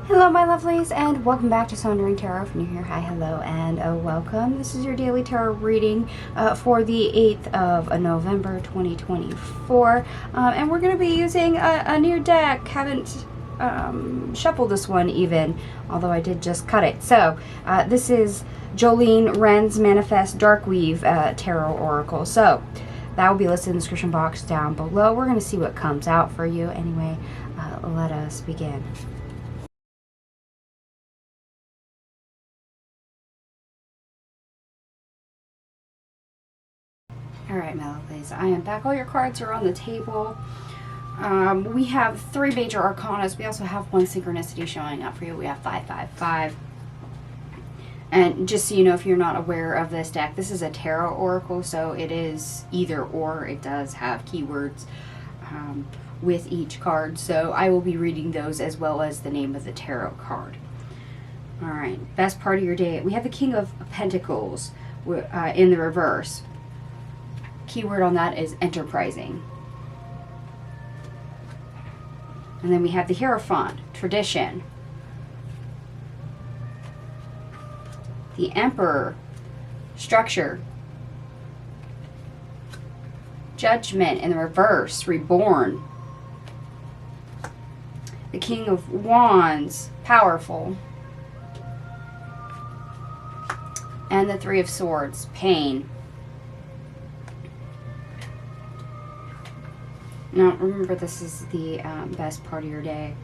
Hello my lovelies, and welcome back to Sondering Tarot. If you're new here, hi, hello, and welcome. This is your daily tarot reading for the 8th of November 2024, and we're going to be using a new deck. Haven't shuffled this one even, although I did just cut it. So this is Joline Renn's Manafest Darkweave Tarot Oracle. So that will be listed in the description box down below. We're going to see what comes out for you. Anyway, let us begin. Alright, my lovelies, I am back. All your cards are on the table. We have 3 major arcanas. We also have 1 synchronicity showing up for you. We have 555. And just so you know, if you're not aware of this deck, this is a tarot oracle, so it is either or. It does have keywords with each card, so I will be reading those as well as the name of the tarot card. Alright, best part of your day. We have the King of Pentacles in the reverse. Keyword on that is enterprising. And then we have the Hierophant, tradition. The Emperor, structure. Judgment in the reverse, reborn. The King of Wands, powerful. And the Three of Swords, pain. Now, remember, this is the best part of your day.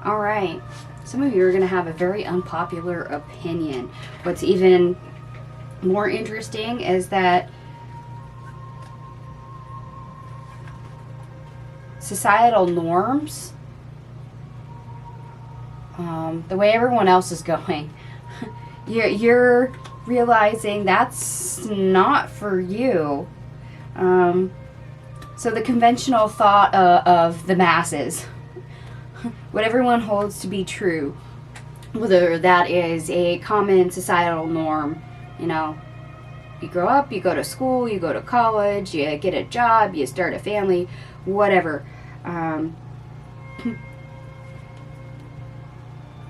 All right. Some of you are going to have a very unpopular opinion. What's even more interesting is that societal norms, the way everyone else is going, you're realizing that's not for you. So the conventional thought of the masses, what everyone holds to be true, whether that is a common societal norm, you know, you grow up, you go to school, you go to college, you get a job, you start a family, whatever.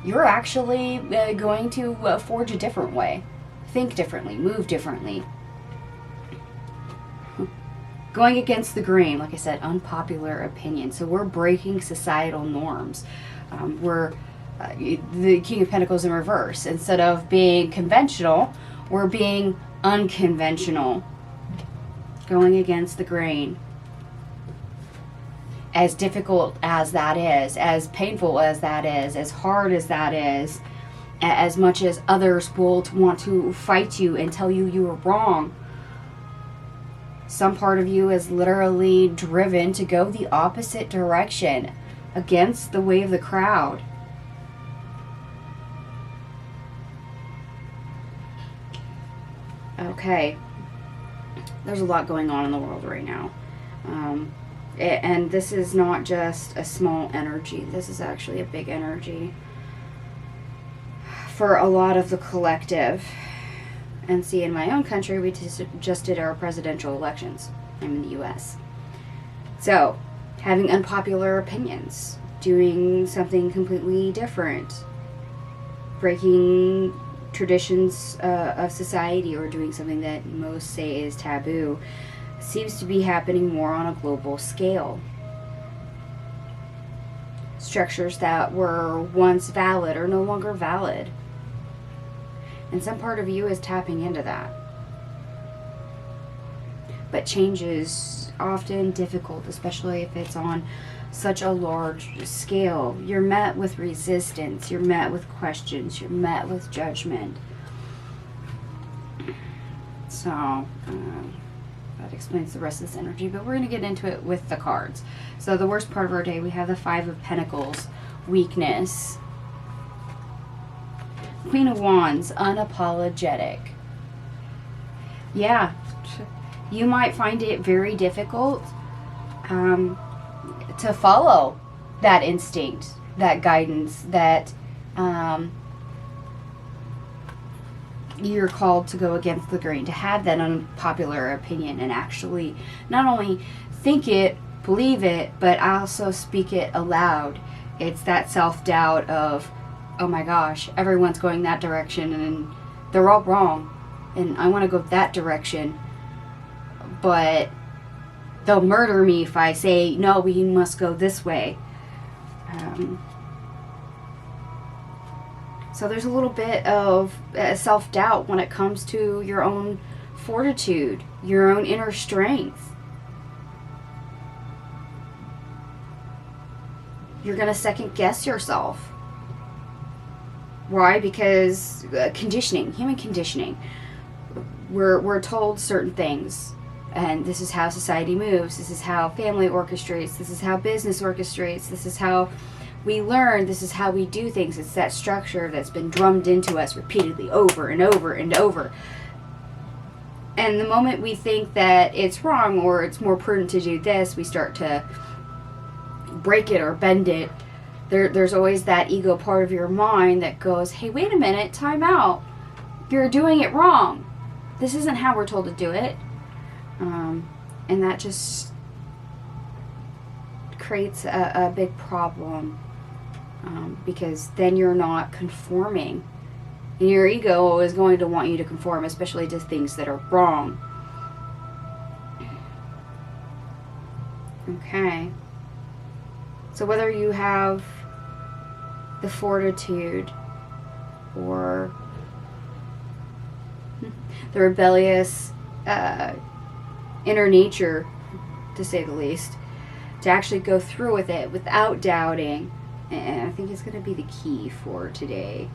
You're actually going to forge a different way, think differently, move differently. Going against the grain, like I said, unpopular opinion. So we're breaking societal norms. We're the King of Pentacles in reverse. Instead of being conventional, we're being unconventional. Going against the grain. As difficult as that is, as painful as that is, as hard as that is, as much as others will want to fight you and tell you you are wrong, some part of you is literally driven to go the opposite direction, against the way of the crowd. Okay, there's a lot going on in the world right now. And this is not just a small energy. This is actually a big energy for a lot of the collective. And see, in my own country, we just did our presidential elections. I'm in the U.S. So, having unpopular opinions, doing something completely different, breaking traditions of society, or doing something that most say is taboo, seems to be happening more on a global scale. Structures that were once valid are no longer valid. And some part of you is tapping into that. But change is often difficult, especially if it's on such a large scale. You're met with resistance, you're met with questions, you're met with judgment. So, that explains the rest of this energy, but we're going to get into it with the cards. So the worst part of our day, we have the Five of Pentacles, weakness. Queen of Wands, unapologetic. Yeah, you might find it very difficult to follow that instinct, that guidance, that you're called to go against the grain, to have that unpopular opinion and actually not only think it, believe it, but also speak it aloud. It's that self-doubt of, oh my gosh, everyone's going that direction and they're all wrong, and I want to go that direction, but they'll murder me if I say, no, we must go this way. So there's a little bit of self-doubt when it comes to your own fortitude, your own inner strength. You're going to second guess yourself. Why? Because conditioning, human conditioning. We're told certain things, and this is how society moves, this is how family orchestrates, this is how business orchestrates, this is how we learn, this is how we do things. It's that structure that's been drummed into us repeatedly over and over and over. And the moment we think that it's wrong or it's more prudent to do this, we start to break it or bend it. There's always that ego part of your mind that goes, hey, wait a minute, time out. You're doing it wrong. This isn't how we're told to do it. And that just creates a big problem, because then you're not conforming. And your ego is going to want you to conform, especially to things that are wrong. Okay. So whether you have the fortitude or the rebellious inner nature, to say the least, to actually go through with it without doubting, and I think it's going to be the key for today.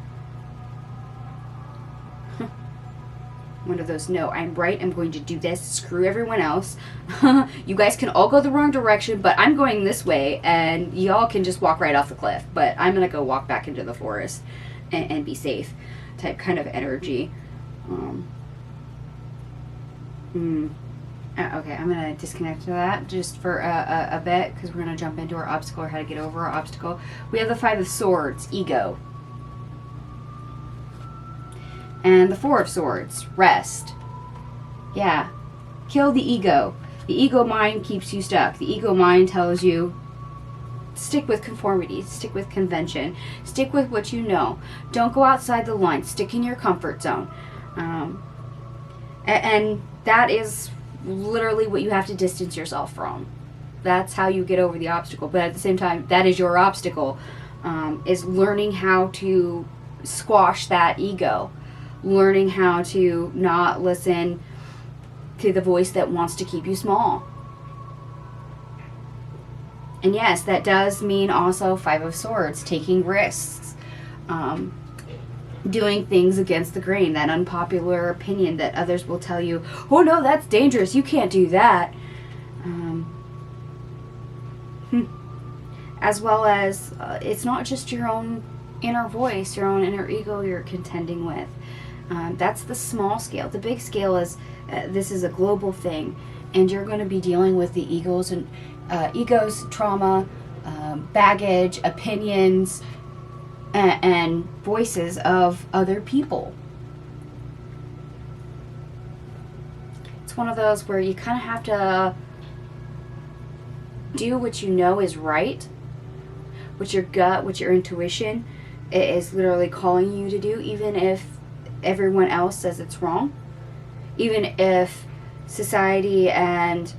One of those, no, I'm right, I'm going to do this, screw everyone else. You guys can all go the wrong direction, but I'm going this way, and y'all can just walk right off the cliff, but I'm going to go walk back into the forest and be safe type kind of energy. Okay, I'm going to disconnect to that just for a bit, because we're going to jump into our obstacle, or how to get over our obstacle. We have the Five of Swords, ego. And the Four of Swords, rest. Yeah. Kill the ego. The ego mind keeps you stuck. The ego mind tells you, stick with conformity, stick with convention, stick with what you know. Don't go outside the line. Stick in your comfort zone. And that is literally what you have to distance yourself from. That's how you get over the obstacle. But at the same time, that is your obstacle, is learning how to squash that ego. Learning how to not listen to the voice that wants to keep you small. And yes, that does mean also Five of Swords, taking risks, doing things against the grain, that unpopular opinion that others will tell you, oh no, that's dangerous, you can't do that. As well as, it's not just your own inner voice, your own inner ego you're contending with. That's the small scale. The big scale is, this is a global thing, and you're going to be dealing with the egos and trauma, baggage, opinions, and voices of other people. It's one of those where you kind of have to do what you know is right, what your gut, what your intuition is literally calling you to do, even if everyone else says it's wrong, even if society and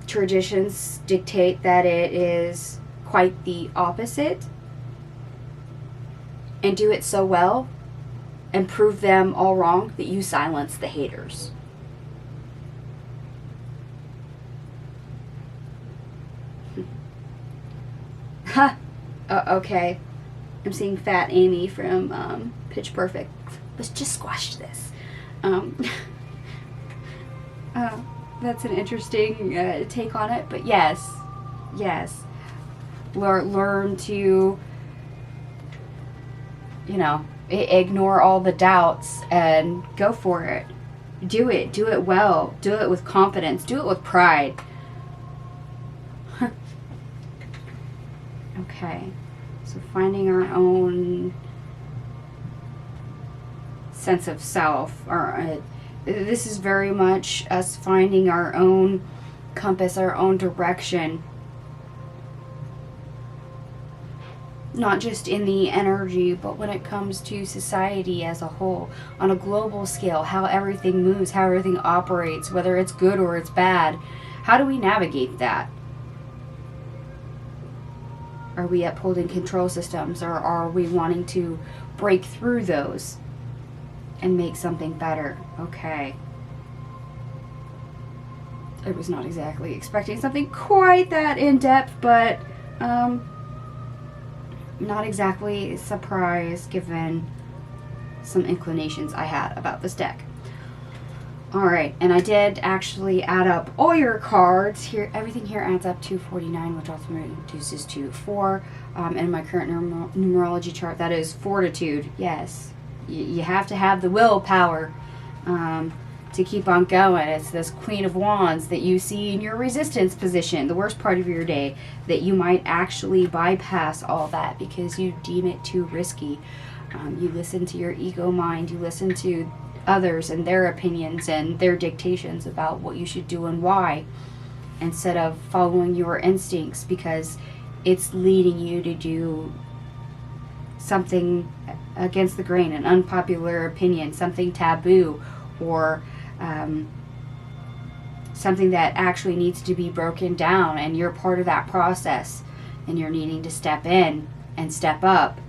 traditions dictate that it is quite the opposite, and do it so well and prove them all wrong that you silence the haters. Okay. I'm seeing Fat Amy from Pitch Perfect. Let's just squash this. That's an interesting take on it. But yes. Learn to, ignore all the doubts and go for it. Do it. Do it well. Do it with confidence. Do it with pride. Okay. So finding our own sense of self, or this is very much us finding our own compass, our own direction. Not just in the energy, but when it comes to society as a whole, on a global scale, how everything moves, how everything operates, whether it's good or it's bad. How do we navigate that? Are we upholding control systems, or are we wanting to break through those and make something better? Okay. I was not exactly expecting something quite that in-depth, but not exactly surprised given some inclinations I had about this deck. Alright, and I did actually add up all your cards here. Everything here adds up to 49, which ultimately reduces to 4. In my current numerology chart, that is fortitude. Yes, you have to have the willpower to keep on going. It's this Queen of Wands that you see in your resistance position, the worst part of your day, that you might actually bypass all that because you deem it too risky. You listen to your ego mind, you listen to others and their opinions and their dictations about what you should do and why, instead of following your instincts because it's leading you to do something against the grain, an unpopular opinion, something taboo, or something that actually needs to be broken down, and you're part of that process and you're needing to step in and step up.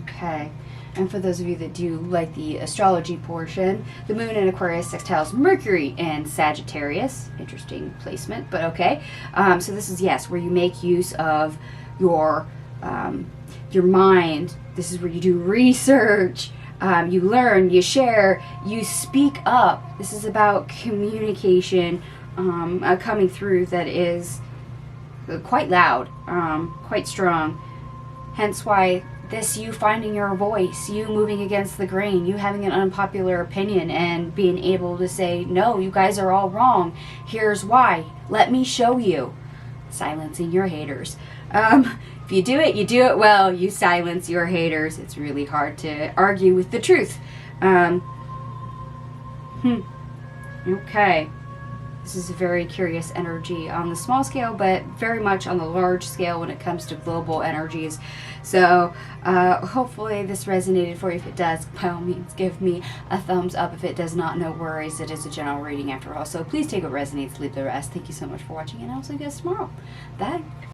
Okay. And for those of you that do like the astrology portion, the moon in Aquarius sextiles Mercury and Sagittarius. Interesting placement, but okay. So this is, yes, where you make use of your mind. This is where you do research. You learn, you share, you speak up. This is about communication coming through that is quite loud, quite strong. Hence why this, you finding your voice, you moving against the grain, you having an unpopular opinion and being able to say, no, you guys are all wrong. Here's why. Let me show you. Silencing your haters. If you do it well, you silence your haters. It's really hard to argue with the truth. Okay. This is a very curious energy on the small scale, but very much on the large scale when it comes to global energies. So hopefully this resonated for you. If it does, by all means, give me a thumbs up. If it does not, no worries. It is a general reading after all. So please take what resonates, leave the rest. Thank you so much for watching, and I'll see you guys tomorrow. Bye.